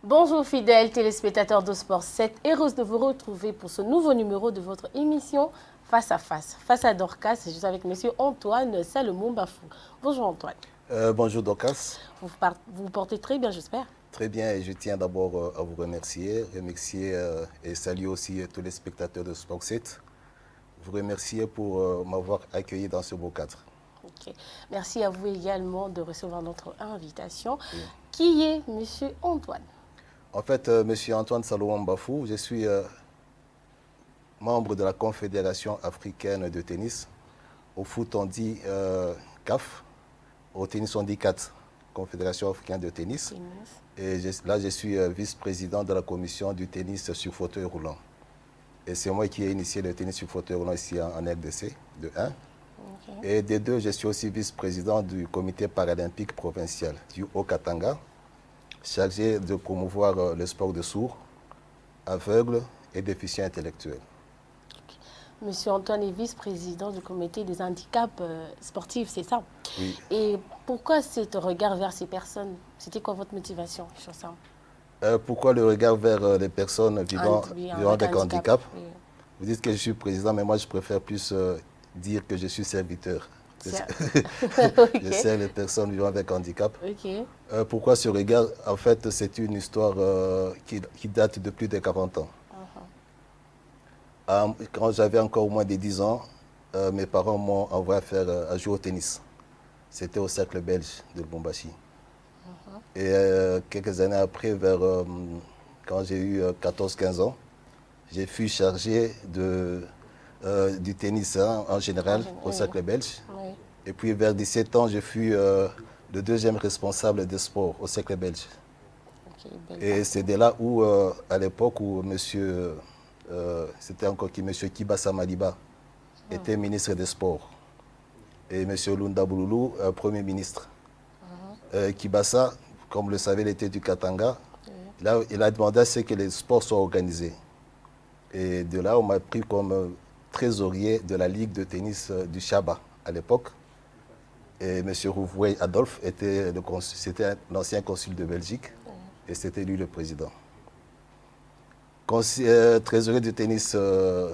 Bonjour fidèles téléspectateurs de Sport 7, heureuse de vous retrouver pour ce nouveau numéro de votre émission Face à Face. Face à Dorcas, je suis avec monsieur Antoine Salomon-Bafou. Bonjour Antoine. Bonjour Docas. Vous vous portez très bien, j'espère. Très bien, et je tiens d'abord à vous remercier et saluer aussi tous les spectateurs de Sport 7. Vous remercier pour m'avoir accueilli dans ce beau cadre. Okay. Merci à vous également de recevoir notre invitation. Oui. Qui est monsieur Antoine? En fait, monsieur Antoine Salomon-Bafou, je suis membre de la Confédération africaine de tennis. Au foot, on dit CAF. Au tennis, on dit CAT, Confédération africaine de tennis. Et là, je suis vice-président de la commission du tennis sur fauteuil roulant. Et c'est moi qui ai initié le tennis sur fauteuil roulant ici en RDC, de 1. Okay. Et de 2, je suis aussi vice-président du comité paralympique provincial du Haut-Katanga, chargé de promouvoir le sport de sourds, aveugles et déficients intellectuels. Monsieur Antoine est vice-président du comité des handicaps sportifs, c'est ça? Oui. Et pourquoi ce regard vers ces personnes? C'était quoi votre motivation sur ça? Pourquoi le regard vers les personnes vivant avec handicap? Oui. Vous dites que je suis président, mais moi je préfère plus dire que je suis serviteur. Okay. Je sers les personnes vivant avec handicap. Okay. Pourquoi ce regard? En fait, c'est une histoire qui date de plus de 40 ans. Quand j'avais encore moins de 10 ans, mes parents m'ont envoyé à jouer au tennis. C'était au cercle belge de Lubumbashi. Et quelques années après, quand j'ai eu 14-15 ans, j'ai fui chargé du tennis en général au cercle belge. Oui. Et puis vers 17 ans, je fus le deuxième responsable des sports au cercle belge. Okay, et c'est de là où, à l'époque où c'était encore monsieur Kibasa Maliba était ministre des Sports. Et monsieur Lunda Bouloulou, Premier ministre. Kibasa, comme vous le savez, il était du Katanga. Là, il a demandé à ce que les sports soient organisés. Et de là, on m'a pris comme trésorier de la Ligue de tennis du Chaba à l'époque. Et M. Rouvoué Adolphe c'était l'ancien consul de Belgique et c'était lui le président. Trésorier du tennis de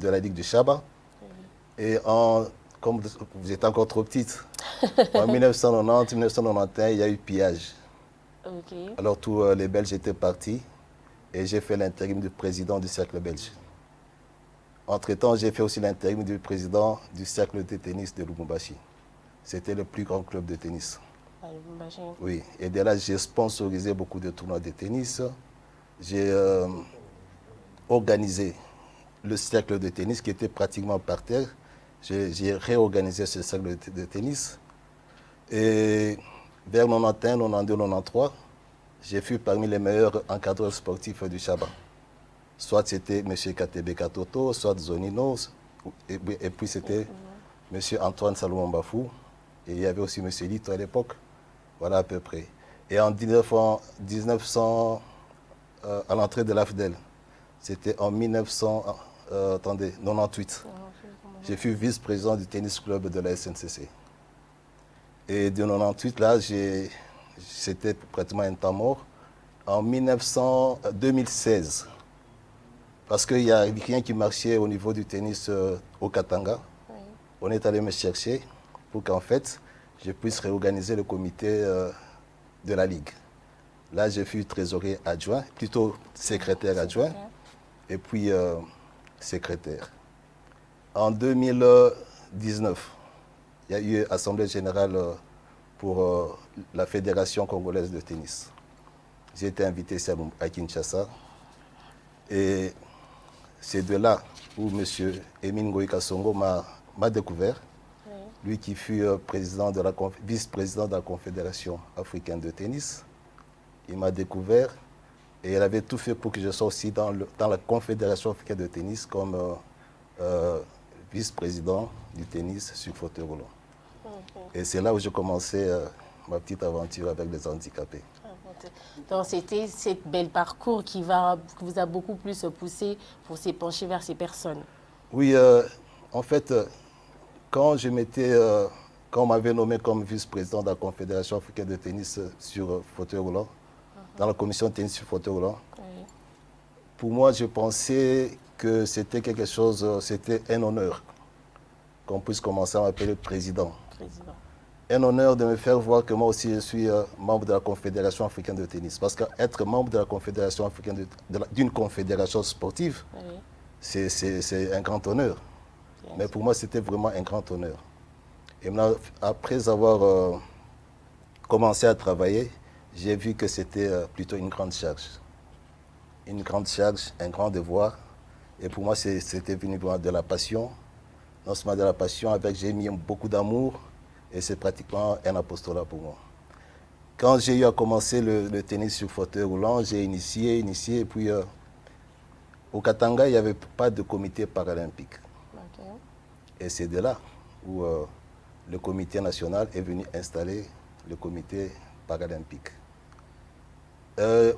la Ligue du Chaba. Et comme vous êtes encore trop petite, en 1990-1991, il y a eu pillage. Okay. Alors tous les Belges étaient partis et j'ai fait l'intérim du président du cercle belge. Entre-temps, j'ai fait aussi l'intérim du président du cercle de tennis de Lubumbashi. C'était le plus grand club de tennis. Oui, et de là, j'ai sponsorisé beaucoup de tournois de tennis. J'ai organisé le cercle de tennis qui était pratiquement par terre. J'ai réorganisé ce cercle de tennis. Et vers 91, 92, 93, j'ai fui parmi les meilleurs encadreurs sportifs du Chaba. Soit c'était M. Katebe Katoto, soit Zonino, et puis c'était M. Antoine Salomon-Bafou, et il y avait aussi M. Lito à l'époque. Voilà à peu près. Et en 1900, à l'entrée de l'AFDEL, c'était en 1998. J'ai fui vice-président du tennis club de la SNCC. Et de 98, là, c'était pratiquement un temps mort. En 2016, parce qu'il n'y a rien qui marchait au niveau du tennis au Katanga, oui. On est allé me chercher pour qu'en fait, je puisse réorganiser le comité de la Ligue. Là, j'ai fui trésorier adjoint, plutôt secrétaire adjoint, et puis secrétaire. En 2019, il y a eu Assemblée générale pour la Fédération congolaise de tennis. J'ai été invité ici à Kinshasa. Et c'est de là où M. Emine Ngoïka Songo m'a découvert. Oui. Lui qui fut vice-président de la Confédération africaine de tennis. Il m'a découvert et il avait tout fait pour que je sois aussi dans la Confédération africaine de tennis comme vice-président du tennis sur fauteuil roulant. Okay. Et c'est là où j'ai commencé ma petite aventure avec les handicapés. Donc c'était cette belle parcours qui vous a beaucoup plus poussé pour s'épancher vers ces personnes. Oui, en fait, quand on m'avait nommé comme vice-président de la Confédération africaine de tennis sur fauteuil roulant, dans la commission de tennis sur fauteuil roulant. Oui. Pour moi, je pensais que c'était quelque chose, c'était un honneur qu'on puisse commencer à m'appeler président. Un honneur de me faire voir que moi aussi je suis membre de la Confédération africaine de tennis. Parce qu'être membre de la Confédération africaine d'une confédération sportive, oui, c'est un grand honneur. Bien. Mais pour moi, c'était vraiment un grand honneur. Et maintenant, après avoir commencé à travailler, j'ai vu que c'était plutôt une grande charge. Une grande charge, un grand devoir. Et pour moi, c'était venu de la passion. Non seulement de la passion, avec j'ai mis beaucoup d'amour. Et c'est pratiquement un apostolat pour moi. Quand j'ai eu à commencer le tennis sur fauteuil roulant, j'ai initié. Et puis, au Katanga, il n'y avait pas de comité paralympique. Okay. Et c'est de là où le comité national est venu installer le comité paralympique.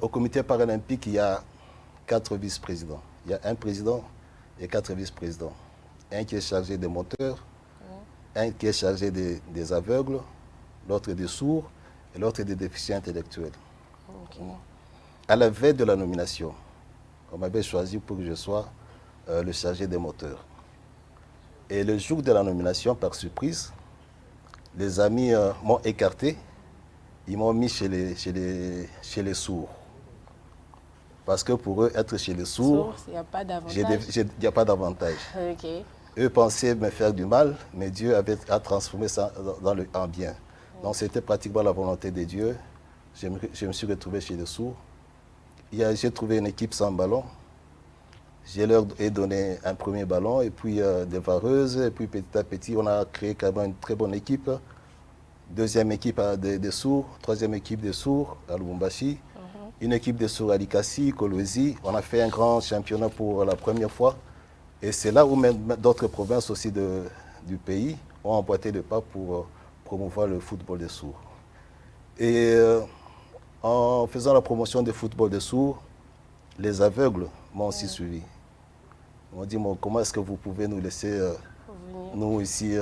Au comité paralympique, il y a 4 vice-présidents. Il y a un président et 4 vice-présidents. Un qui est chargé des moteurs, un qui est chargé des aveugles, l'autre des sourds et l'autre des déficients intellectuels. Okay. À la veille de la nomination, on m'avait choisi pour que je sois le chargé des moteurs. Et le jour de la nomination, par surprise, les amis m'ont écarté. Ils m'ont mis chez les sourds. Parce que pour eux, être chez les sourds, il n'y a pas d'avantage. Okay. Eux pensaient me faire du mal, mais Dieu a transformé ça en bien. Donc c'était pratiquement la volonté de Dieu. Je me suis retrouvé chez les sourds. J'ai trouvé une équipe sans ballon. Je leur ai donné un premier ballon et puis des vareuses. Et puis petit à petit, on a créé quand même une très bonne équipe. Deuxième équipe des sourds, troisième équipe des sourds à Lubumbashi. Une équipe des sourds à Likasi, Kolwezi. On a fait un grand championnat pour la première fois. Et c'est là où même d'autres provinces aussi du pays ont emboîté le pas pour promouvoir le football des sourds. Et en faisant la promotion du football des sourds, les aveugles m'ont aussi suivi. Ils m'ont dit, comment est-ce que vous pouvez nous laisser, nous ici,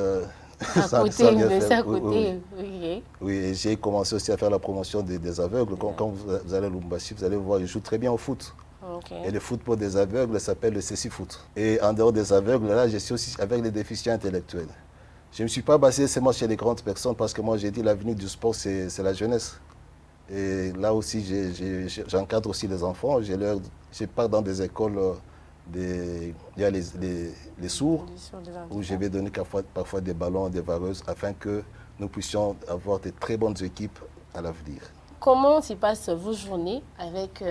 à côté. Oui, et j'ai commencé aussi à faire la promotion des aveugles. Quand vous allez à Lubumbashi, vous allez voir, ils jouent très bien au foot. Okay. Et le football des aveugles s'appelle le CECI-Foot. Et en dehors des aveugles, là, je suis aussi avec les déficients intellectuels. Je ne me suis pas basé seulement chez les grandes personnes parce que moi, j'ai dit l'avenir du sport, c'est la jeunesse. Et là aussi, j'encadre aussi les enfants. Je pars dans des écoles, les sourds, où je vais donner parfois des ballons, des vareuses, afin que nous puissions avoir de très bonnes équipes à l'avenir. Comment s'y passent vos journées avec...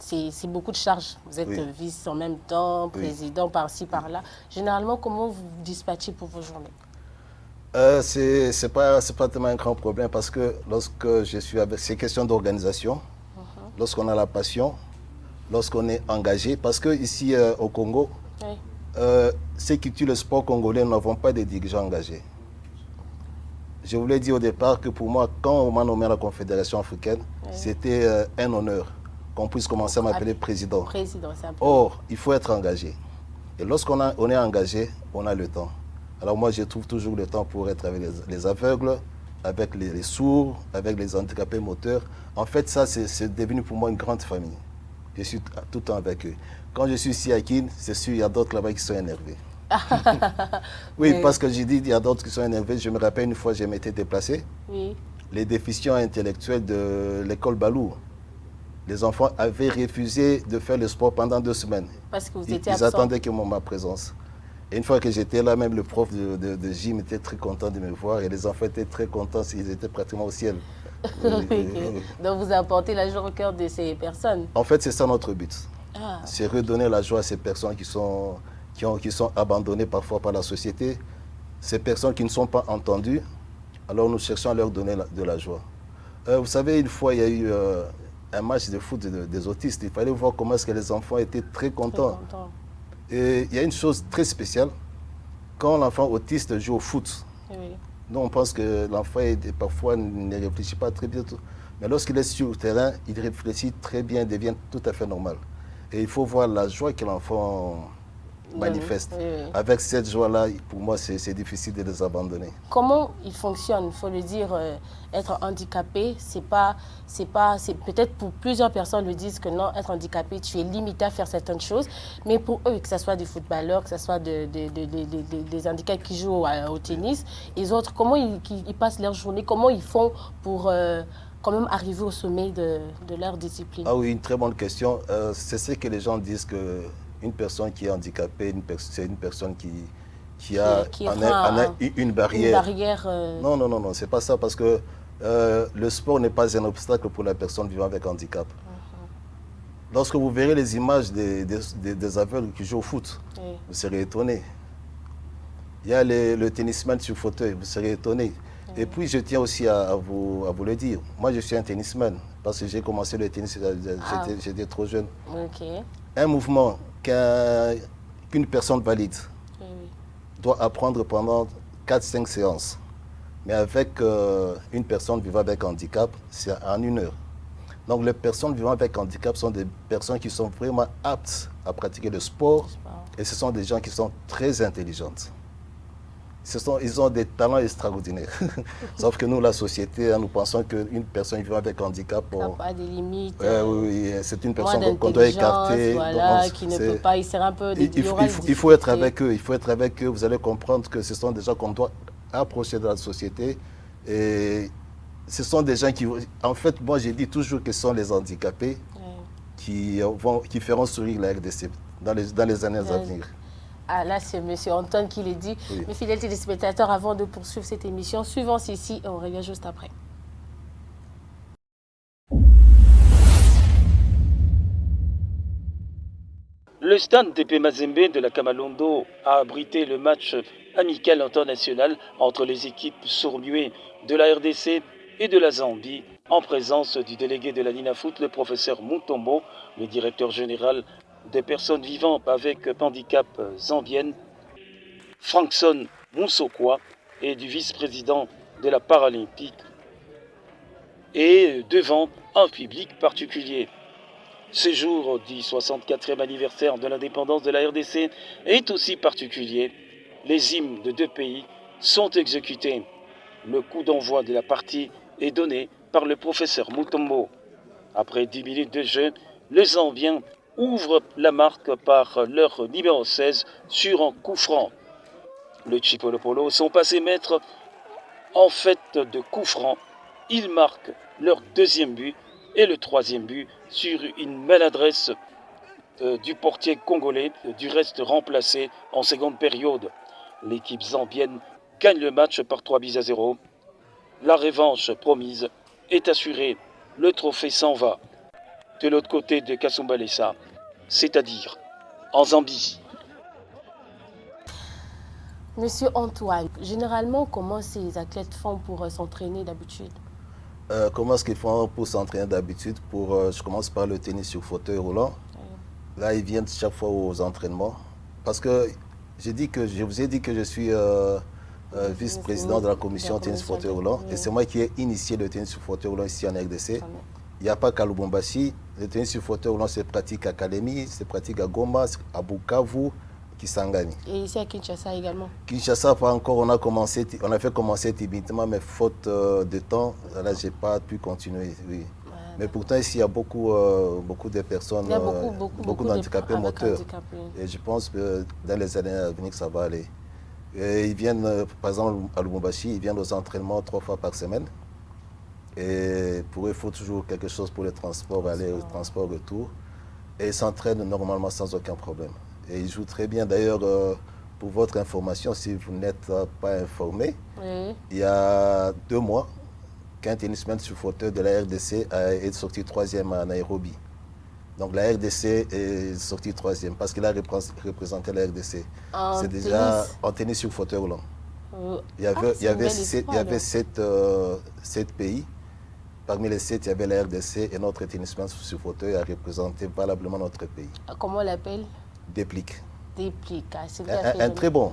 C'est beaucoup de charges. Vous êtes vice en même temps, président par-ci, par-là. Généralement, comment vous dispatchez pour vos journées? C'est pas tellement un grand problème parce que lorsque je suis avec... C'est question d'organisation. Lorsqu'on a la passion, lorsqu'on est engagé. Parce qu'ici, au Congo, ceux qui tuent le sport congolais n'avons pas de dirigeants engagés. Je voulais dire au départ que pour moi, quand on m'a nommé à la Confédération africaine, c'était un honneur qu'on puisse commencer à m'appeler président. Or, il faut être engagé. Et lorsqu'on est engagé, on a le temps. Alors moi, je trouve toujours le temps pour être avec les aveugles, avec les sourds, avec les handicapés moteurs. En fait, ça, c'est devenu pour moi une grande famille. Je suis tout le temps avec eux. Quand je suis ici à Kin, c'est sûr, il y a d'autres là-bas qui sont énervés. Oui, parce que j'ai dit, il y a d'autres qui sont énervés. Je me rappelle une fois, je m'étais déplacé. Oui. Les déficients intellectuels de l'école Balou. Les enfants avaient refusé de faire le sport pendant 2 semaines. Parce que vous étiez absent. Ils attendaient que ma présence. Et une fois que j'étais là, même le prof de gym était très content de me voir et les enfants étaient très contents, ils étaient pratiquement au ciel. Donc vous apportez la joie au cœur de ces personnes. En fait, c'est ça notre but. C'est redonner la joie à ces personnes qui sont abandonnées parfois par la société, ces personnes qui ne sont pas entendues. Alors nous cherchons à leur donner de la joie. Vous savez, une fois, il y a eu un match de foot des autistes. Il fallait voir comment est-ce que les enfants étaient très contents. Et il y a une chose très spéciale. Quand l'enfant autiste joue au foot, nous on pense que l'enfant parfois ne réfléchit pas très bien. Mais lorsqu'il est sur le terrain, il réfléchit très bien, devient tout à fait normal. Et il faut voir la joie que l'enfant manifestent. Oui, oui. Avec cette joie-là, pour moi, c'est difficile de les abandonner. Comment il fonctionne? Il faut le dire, être handicapé, c'est peut-être pour plusieurs personnes le disent que non, être handicapé, tu es limité à faire certaines choses, mais pour eux, que ce soit des footballeurs, que ce soit des handicapés qui jouent au tennis, les autres, comment ils passent leur journée, comment ils font pour quand même arriver au sommet de leur discipline? Ah oui, une très bonne question. C'est ce que les gens disent que une personne qui est handicapée, c'est une personne qui a une barrière. Non, non, non, non, c'est pas ça parce que le sport n'est pas un obstacle pour la personne vivant avec handicap. Lorsque vous verrez les images des aveugles qui jouent au foot, vous serez étonné. Il y a le tennisman sur fauteuil, vous serez étonné. Et puis, je tiens aussi à vous le dire. Moi, je suis un tennisman parce que j'ai commencé le tennis, j'étais trop jeune. Un mouvement qu'une personne valide doit apprendre pendant 4-5 séances. Mais avec une personne vivant avec handicap, c'est en 1 heure. Donc, les personnes vivant avec handicap sont des personnes qui sont vraiment aptes à pratiquer le sport. Et ce sont des gens qui sont très intelligentes. Ils ont des talents extraordinaires. Sauf que nous, la société, nous pensons qu'une personne vivant avec handicap... n'a pas de limites. Oui, c'est une personne qu'on doit écarter. Voilà, qui ne peut pas, il sera un peu... Il faut être avec eux, vous allez comprendre que ce sont des gens qu'on doit approcher de la société. Et ce sont des gens qui... En fait, moi, j'ai dit toujours que ce sont les handicapés qui feront sourire la RDC dans les années à venir. Ah, là, c'est M. Antoine qui le dit. Oui. Mes fidèles téléspectateurs, avant de poursuivre cette émission, suivons ici et on revient juste après. Le stade TP Mazembe de la Kamalondo a abrité le match amical international entre les équipes sourds-muets de la RDC et de la Zambie, en présence du délégué de la Ninafoot, le professeur Mutombo, le directeur général des personnes vivant avec handicap zambienne, Frankson Moussokwa, et du vice-président de la Paralympique, et devant un public particulier. Ce jour du 64e anniversaire de l'indépendance de la RDC est aussi particulier. Les hymnes de 2 pays sont exécutés. Le coup d'envoi de la partie est donné par le professeur Mutombo. Après 10 minutes de jeu, les Zambiens ouvrent la marque par leur numéro 16 sur un coup franc. Le Chipolopolo sont passés maîtres en fait de coup franc. Ils marquent leur 2e but et le 3e but sur une maladresse du portier congolais, du reste remplacé en seconde période. L'équipe zambienne gagne le match par 3-0. La revanche promise est assurée. Le trophée s'en va de l'autre côté de Kasumbalesa, c'est-à-dire en Zambie. Monsieur Antoine, généralement, comment ces athlètes font pour s'entraîner d'habitude? Comment est-ce qu'ils font pour s'entraîner d'habitude? Je commence par le tennis sur fauteuil roulant. Là, ils viennent chaque fois aux entraînements. Parce que je vous ai dit que je suis vice-président de la commission tennis fauteuil roulant. Et c'est moi qui ai initié le tennis sur fauteuil roulant ici en RDC. Il n'y a pas qu'à Lubumbashi. Le tennis sur fauteuil roulant se pratique à Kalemi, se pratique à Goma, à Bukavu, Kisangani. Et ici à Kinshasa également? Kinshasa, pas encore. On a fait commencer timidement, mais faute de temps, là, je n'ai pas pu continuer. Oui. Mais pourtant, ici, il y a beaucoup de personnes, il y a beaucoup d'handicapés moteurs. Et je pense que dans les années à venir, ça va aller. Et ils viennent, par exemple, à Lubumbashi, ils viennent aux entraînements 3 fois par semaine. Et pour eux, il faut toujours quelque chose pour le transport, aller au transport retour. Et ils s'entraînent normalement sans aucun problème. Et ils jouent très bien. D'ailleurs, pour votre information, si vous n'êtes pas informé, il y a 2 mois, qu'un tennisman sur fauteuil de la RDC est sorti 3e à Nairobi. Donc la RDC est sortie 3e parce qu'il a représenté la RDC. C'est déjà en tennis sur fauteuil roulant. Il y avait 7 pays. Parmi les 7, il y avait la RDC et notre tennisman sur fauteuil a représenté valablement notre pays. Comment on l'appelle? Déplique. Déplique. Un très bon.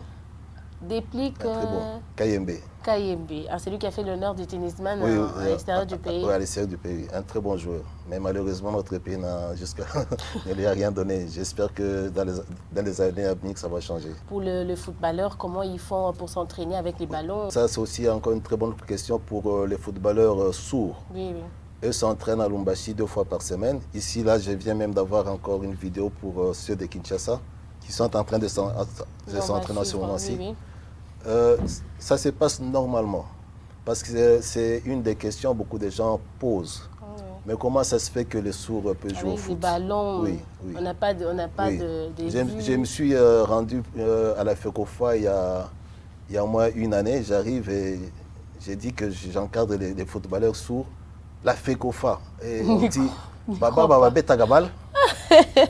Déplique Très bon. Kayembe. Kayembe. Ah, c'est lui qui a fait l'honneur du tennisman Oui, à l'extérieur du pays. Oui, à l'extérieur du pays. Un très bon joueur. Mais malheureusement, notre pays ne lui a rien donné. J'espère que dans les années à venir, ça va changer. Pour le footballeur, comment ils font pour s'entraîner avec les ballons? Ça, c'est aussi encore une très bonne question pour les footballeurs sourds. Oui, oui. Eux s'entraînent à Lumbashi 2 fois par semaine. Ici, là, je viens même d'avoir encore une vidéo pour ceux de Kinshasa qui sont en train de s'entraîner en ce moment-ci. Oui, oui. Ça se passe normalement parce que c'est une des questions que beaucoup de gens posent. Oui. Mais comment ça se fait que les sourds peuvent jouer au foot? Les ballons, oui, oui. On n'a pas de je me suis rendu à la FECOFA il y a au moins une année. J'arrive et j'ai dit que j'encadre les footballeurs sourds. La FECOFA. Et on dit, Baba Betagabal.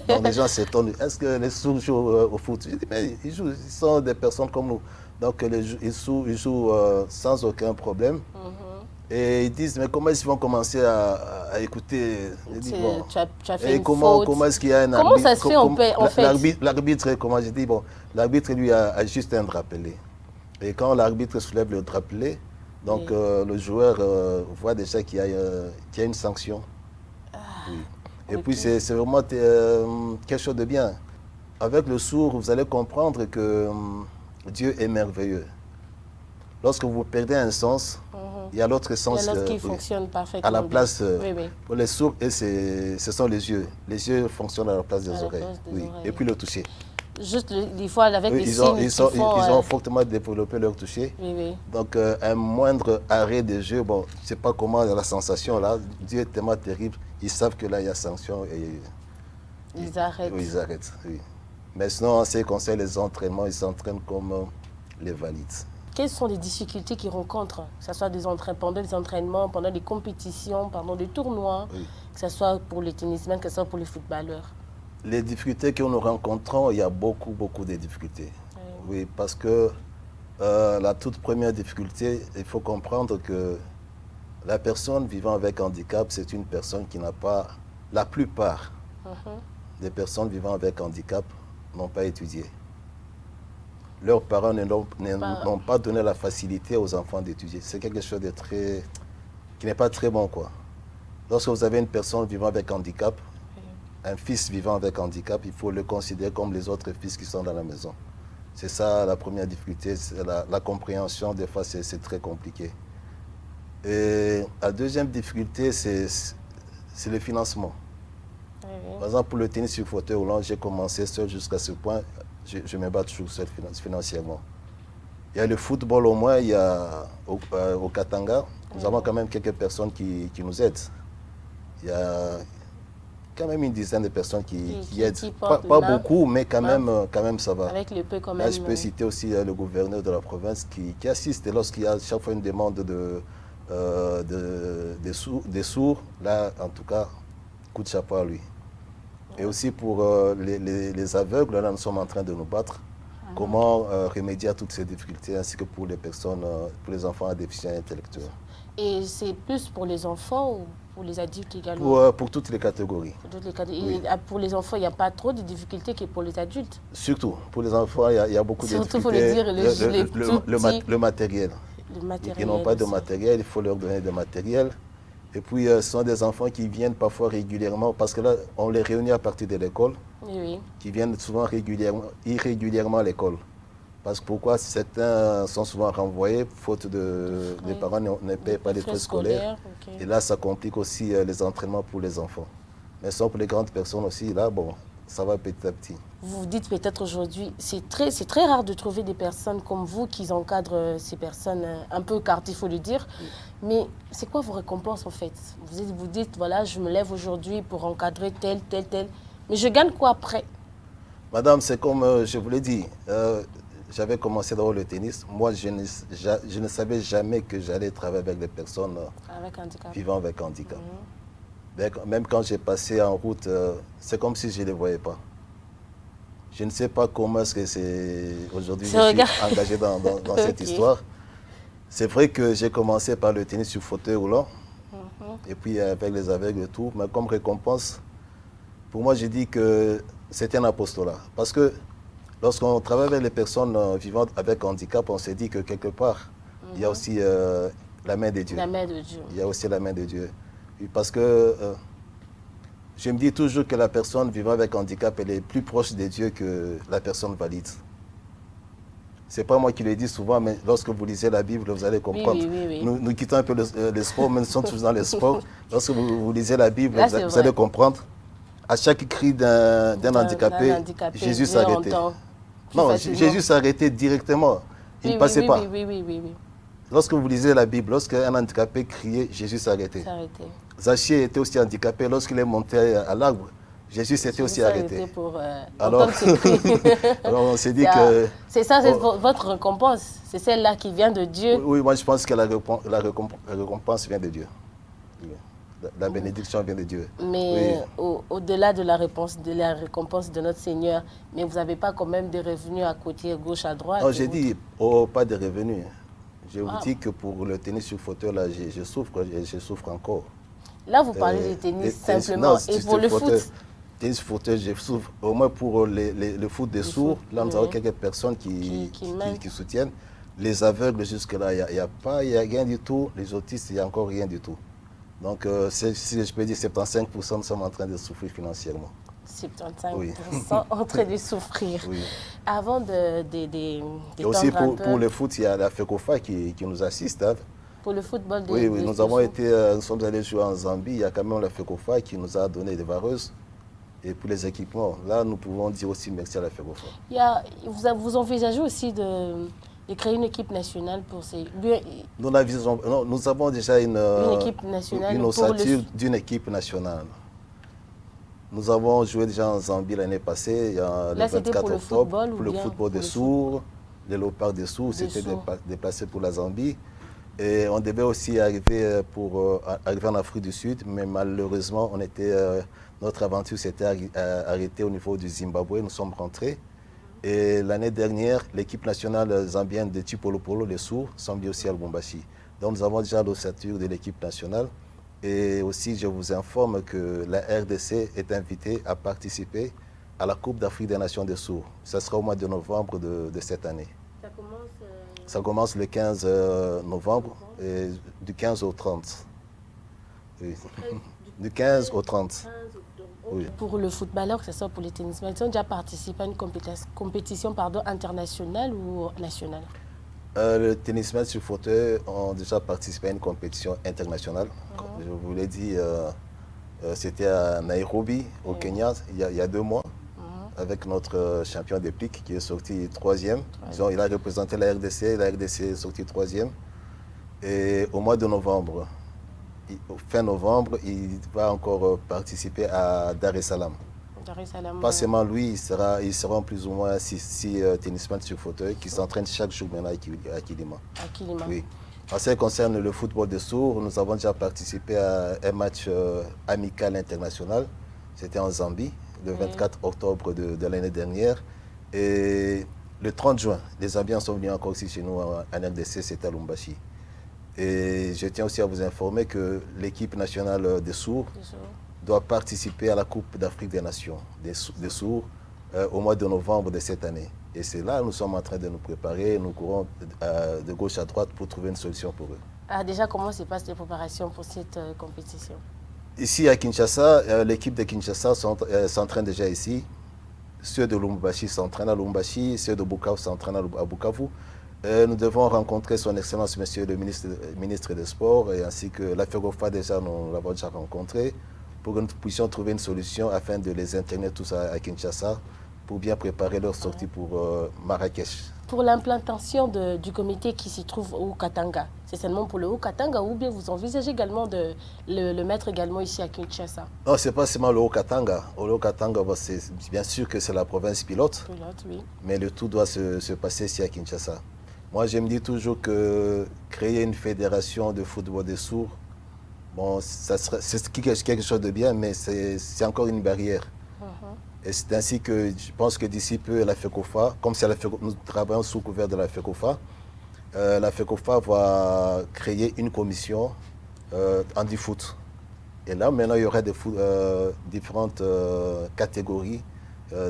Donc les gens s'étonnent. Est-ce que les sourds jouent au foot? Je dis, mais ils sont des personnes comme nous. Donc ils jouent sans aucun problème. Et ils disent, mais comment ils vont commencer à écouter? Je dis, bon, tu as fait une faute. Comment est-ce qu'il y a un arbitre? Comment ça se fait en fait? L'arbitre, comment je dis, bon, l'arbitre lui a juste un drapelet. Et quand l'arbitre soulève le drapelet, donc le joueur voit déjà qu'il y a une sanction. Oui. Et puis c'est vraiment quelque chose de bien. Avec le sourd, vous allez comprendre que Dieu est merveilleux. Lorsque vous perdez un sens, il y a l'autre sens qui fonctionne parfaitement. À la place. Pour les sourds, ce sont les yeux. Les yeux fonctionnent à la place des oreilles. Et puis le toucher. Juste des fois avec les signes ils ont fortement développé leur toucher. Donc un moindre arrêt de jeu, bon, je ne sais pas comment la sensation là, Dieu est tellement terrible, ils savent que là il y a sanction et ils arrêtent. Oui, ils arrêtent. Oui. Mais sinon, en ce qui concerne les entraînements, ils s'entraînent comme les valides. Quelles sont les difficultés qu'ils rencontrent, que ce soit pendant des entraînements, pendant des compétitions, pendant des tournois, que ce soit pour les tennismen, que ce soit pour les footballeurs? Les difficultés que nous rencontrons, il y a beaucoup de difficultés. Oui, parce que la toute première difficulté, il faut comprendre que la personne vivant avec handicap, c'est une personne qui n'a pas... La plupart des personnes vivant avec handicap n'ont pas étudié. Leurs parents n'ont pas donné la facilité aux enfants d'étudier. C'est quelque chose de qui n'est pas très bon, quoi. Lorsque vous avez une personne vivant avec handicap, un fils vivant avec handicap, il faut le considérer comme les autres fils qui sont dans la maison. C'est ça la première difficulté, la compréhension, des fois c'est très compliqué. Et la deuxième difficulté, c'est le financement. Par exemple, pour le tennis sur fauteuil roulant, j'ai commencé seul jusqu'à ce point, je me bats toujours seul financièrement. Il y a le football au moins, il y a au Katanga, nous avons quand même quelques personnes qui nous aident. Il y a quand même une dizaine de personnes qui aident. Pas beaucoup, mais quand même ça va. Avec le peu quand même. Là, je peux citer aussi le gouverneur de la province qui assiste lorsqu'il y a chaque fois une demande des sourds. Là, en tout cas, coup de chapeau à lui. Et aussi pour les aveugles, là, nous sommes en train de nous battre. Comment remédier à toutes ces difficultés, ainsi que pour les personnes, pour les enfants à déficience intellectuelle. Et c'est plus pour les enfants ou pour les adultes également? Pour toutes les catégories. Pour toutes les catégories. Et pour les enfants, il n'y a pas trop de difficultés que pour les adultes? Surtout, pour les enfants, il y a beaucoup de difficultés. Surtout, il faut le dire, le matériel. Ils n'ont pas de matériel, il faut leur donner du matériel. Et puis, ce sont des enfants qui viennent parfois régulièrement, parce que là, on les réunit à partir de l'école, qui viennent souvent irrégulièrement à l'école. Parce que pourquoi certains sont souvent renvoyés, faute les parents ne paient pas les frais scolaires. Et là, ça complique aussi les entraînements pour les enfants. Mais ça, pour les grandes personnes aussi, là, bon, ça va petit à petit. Vous vous dites peut-être aujourd'hui, c'est très rare de trouver des personnes comme vous qui encadrent ces personnes un peu écartées, il faut le dire. Mais c'est quoi vos récompenses en fait? Vous dites, voilà, je me lève aujourd'hui pour encadrer tel. Mais je gagne quoi après? Madame, c'est comme je vous l'ai dit, j'avais commencé dans le tennis. Moi, je ne savais jamais que j'allais travailler avec des personnes vivant avec handicap. Même quand j'ai passé en route, c'est comme si je ne les voyais pas. Je ne sais pas comment est-ce que aujourd'hui je suis engagé dans cette histoire. C'est vrai que j'ai commencé par le tennis sur fauteuil roulant, et puis avec les aveugles et tout. Mais comme récompense, pour moi, j'ai dit que c'était un apostolat. Parce que Lorsqu'on travaille avec les personnes vivant avec handicap, on s'est dit que quelque part, il y a aussi la main de Dieu. La main de Dieu. Il y a aussi la main de Dieu. Parce que je me dis toujours que la personne vivant avec handicap, elle est plus proche de Dieu que la personne valide. Ce n'est pas moi qui le dis souvent, mais lorsque vous lisez la Bible, vous allez comprendre. Oui. Nous quittons un peu le sport, mais nous sommes toujours dans le sport. Lorsque vous lisez la Bible, vous allez comprendre. À chaque cri d'un handicapé, Jésus s'est arrêté. Non, Jésus s'est arrêté directement. Il ne passait pas. Oui. Lorsque vous lisez la Bible, lorsqu'un handicapé criait, Jésus s'est arrêté. Zachier était aussi handicapé. Lorsqu'il est monté à l'arbre, Jésus s'était aussi arrêté. Alors on s'est dit que... C'est ça, c'est votre récompense. C'est celle-là qui vient de Dieu. Oui, moi je pense que la récompense vient de Dieu. La bénédiction vient de Dieu. Mais au-delà de la récompense de notre Seigneur, mais vous n'avez pas quand même des revenus à côté, à gauche, à droite? Non, j'ai dit, pas de revenus. Je vous dis que pour le tennis sur fauteuil, là, je souffre encore. Là, vous parlez de tennis simplement. Non, et pour le foot? Tennis fauteuil, je souffre. Au moins pour le foot des sourds, là, nous avons quelques personnes qui soutiennent. Les aveugles, jusque-là, il n'y a rien du tout. Les autistes, il n'y a encore rien du tout. Donc, si je peux dire 75%, nous sommes en train de souffrir financièrement. 75% en train de souffrir. Oui. Avant de et aussi pour le foot, il y a la FECOFA qui nous assiste. Hein. Pour le football nous sommes allés jouer en Zambie. Il y a quand même la FECOFA qui nous a donné des vareuses. Et pour les équipements, là, nous pouvons dire aussi merci à la FECOFA. Vous envisagez aussi de créer une équipe nationale pour ces... Nous avons déjà une équipe nationale une ossature d'une équipe nationale. Nous avons joué déjà en Zambie l'année passée, le 24 octobre, pour le football des sourds, les léopards des sourds, c'était déplacé pour la Zambie. Et on devait aussi arriver en Afrique du Sud, mais malheureusement, notre aventure s'était arrêtée au niveau du Zimbabwe. Nous sommes rentrés. Et l'année dernière, l'équipe nationale zambienne de Tipolo-Polo, les sourds, sont venus aussi à Lubumbashi. Donc nous avons déjà l'ossature de l'équipe nationale. Et aussi, je vous informe que la RDC est invitée à participer à la Coupe d'Afrique des Nations des sourds. Ça sera au mois de novembre de cette année. Ça commence le 15 novembre, et du 15 au 30. Oui. Du 15 au 30. Oui. Pour le footballeur, que ce soit pour les tennismen, ils ont déjà participé à une compétition internationale ou nationale? Les tennismen sur fauteuil ont déjà participé à une compétition internationale. Je vous l'ai dit, c'était à Nairobi, au Kenya, il y a 2 mois, avec notre champion des pics qui est sorti 3e. Disons, il a représenté la RDC est sorti 3e. Et au mois de novembre, fin novembre, il va encore participer à Dar es Salaam. Pas seulement lui, ils seront plus ou moins 6 tennismen sur fauteuil qui s'entraînent chaque jour maintenant à Kilima. Oui. En ce qui concerne le football des sourds, nous avons déjà participé à un match amical international. C'était en Zambie, le 24 octobre de l'année dernière. Et le 30 juin, les Zambiens sont venus encore ici chez nous en RDC, c'était à Lubumbashi. Et je tiens aussi à vous informer que l'équipe nationale des sourds doit participer à la Coupe d'Afrique des Nations des sourds au mois de novembre de cette année. Et c'est là que nous sommes en train de nous préparer, nous courons de gauche à droite pour trouver une solution pour eux. Déjà, comment se passent les préparations pour cette compétition? Ici à Kinshasa, l'équipe de Kinshasa s'entraîne déjà ici. Ceux de Lubumbashi s'entraînent à Lubumbashi, ceux de Bukavu s'entraînent à Bukavu. Nous devons rencontrer son Excellence, Monsieur le ministre des Sports, et ainsi que la FECOFA, déjà, nous l'avons déjà rencontré, pour que nous puissions trouver une solution afin de les interner tous à Kinshasa pour bien préparer leur sortie pour Marrakech. Pour l'implantation du comité qui s'y trouve au Haut-Katanga, c'est seulement pour le Haut-Katanga ou bien vous envisagez également de le mettre également ici à Kinshasa? Non, ce n'est pas seulement le Haut-Katanga. Au Haut-Katanga, bien sûr que c'est la province pilote, oui. Mais le tout doit se passer ici à Kinshasa. Moi, je me dis toujours que créer une fédération de football des sourds, bon, c'est quelque chose de bien, mais c'est encore une barrière. Et c'est ainsi que je pense que d'ici peu, la FECOFA, comme nous travaillons sous couvert de la FECOFA va créer une commission handi-foot. Et là, maintenant, il y aura différentes catégories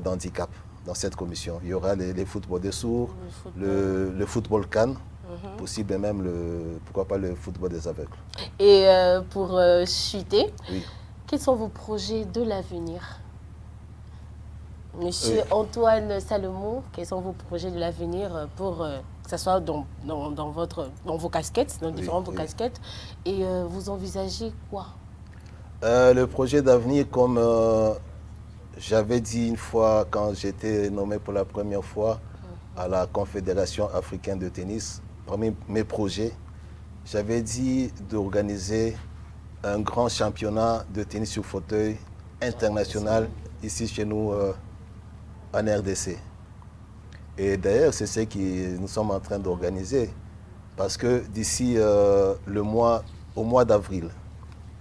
d'handicap. dans cette commission. Il y aura les footballs des sourds, le football CAN, possible même, pourquoi pas le football des aveugles. Et pour chuter, oui. Quels sont vos projets de l'avenir? Monsieur Antoine Salomon, quels sont vos projets de l'avenir pour que ce soit dans vos casquettes, dans différentes casquettes, et vous envisagez quoi? Le projet d'avenir, comme j'avais dit une fois quand j'étais nommé pour la première fois à la Confédération africaine de tennis, parmi mes projets, j'avais dit d'organiser un grand championnat de tennis sur fauteuil international ici chez nous en RDC. Et d'ailleurs, c'est ce que nous sommes en train d'organiser. Parce que d'ici au mois d'avril,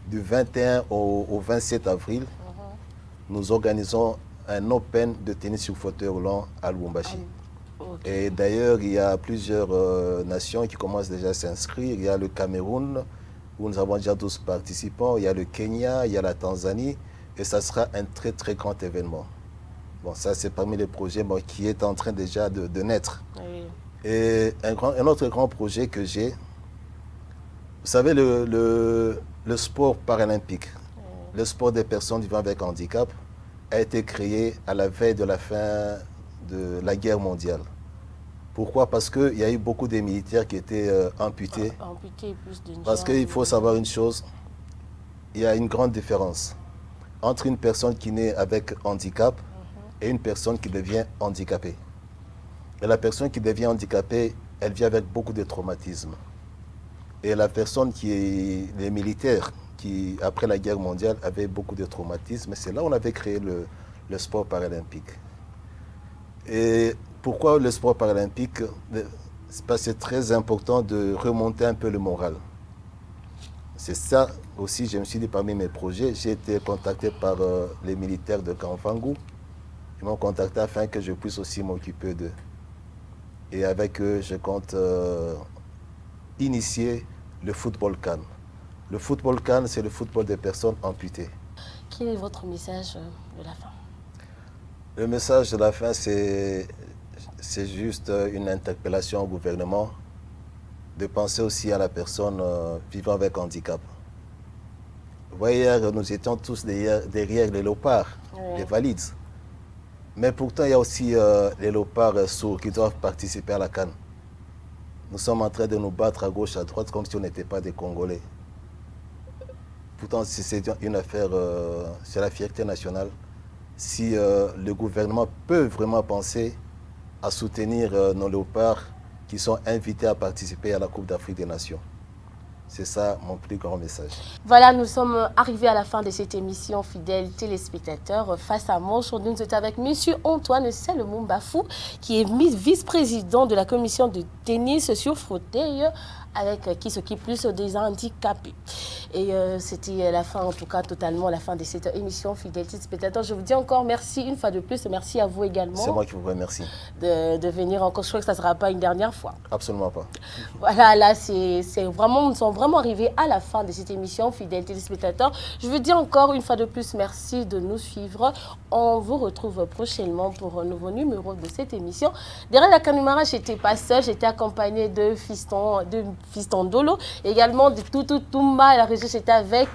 du 21 au 27 avril, nous organisons un Open de tennis sur fauteuil roulant à Lubumbashi. Et d'ailleurs, il y a plusieurs nations qui commencent déjà à s'inscrire. Il y a le Cameroun, où nous avons déjà 12 participants. Il y a le Kenya, il y a la Tanzanie. Et ça sera un très, très grand événement. Bon, ça, c'est parmi les projets qui est en train déjà de naître. Oui. Et un autre grand projet que j'ai, vous savez, le sport paralympique, le sport des personnes vivant avec handicap, a été créé à la veille de la fin de la guerre mondiale. Pourquoi? Parce qu'il y a eu beaucoup de militaires qui étaient amputés. Parce qu'il faut savoir une chose, il y a une grande différence entre une personne qui naît avec handicap et une personne qui devient handicapée. Et la personne qui devient handicapée, elle vit avec beaucoup de traumatismes. Et la personne qui est les militaires, qui après la guerre mondiale avaient beaucoup de traumatismes, c'est là où on avait créé le sport paralympique. Et pourquoi le sport paralympique? Parce que c'est très important de remonter un peu le moral. C'est ça aussi, je me suis dit parmi mes projets, j'ai été contacté par les militaires de Kamfangu. Ils m'ont contacté afin que je puisse aussi m'occuper d'eux. Et avec eux, je compte initier le football CAN. Le football CAN, c'est le football des personnes amputées. Quel est votre message de la fin? Le message de la fin, c'est juste une interpellation au gouvernement de penser aussi à la personne vivant avec handicap. Vous voyez, hier, nous étions tous derrière les léopards, les valides. Mais pourtant, il y a aussi les léopards sourds qui doivent participer à la CAN. Nous sommes en train de nous battre à gauche, à droite, comme si on n'était pas des Congolais. Pourtant, c'est une affaire, c'est la fierté nationale. Si le gouvernement peut vraiment penser à soutenir nos léopards qui sont invités à participer à la Coupe d'Afrique des Nations. C'est ça mon plus grand message. Voilà, nous sommes arrivés à la fin de cette émission, fidèles téléspectateurs. Face à moi, aujourd'hui, nous sommes avec M. Antoine Salomon Bafou, qui est vice-président de la commission de tennis sur fauteuil, qui s'occupe plus des handicapés. Et c'était la fin, en tout cas, totalement la fin de cette émission, fidèles téléspectateurs. Je vous dis encore merci une fois de plus. Merci à vous également. C'est moi qui vous remercie. De venir encore. Je crois que ça ne sera pas une dernière fois. Absolument pas. Voilà, là, c'est vraiment, nous sommes vraiment arrivés à la fin de cette émission, fidèles téléspectateurs. Je vous dis encore une fois de plus merci de nous suivre. On vous retrouve prochainement pour un nouveau numéro de cette émission. Derrière la caméra, je n'étais pas seule, j'étais accompagnée de Fiston Dolo, également de Toutou Toumba à la régie, j'étais avec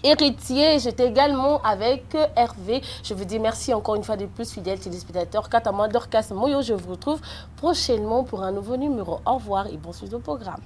Héritier, j'étais également avec Hervé. Je vous dis merci encore une fois de plus, fidèles téléspectateurs. Quant à moi, Dorcas Moyo, je vous retrouve prochainement pour un nouveau numéro. Au revoir et bon suite au programme.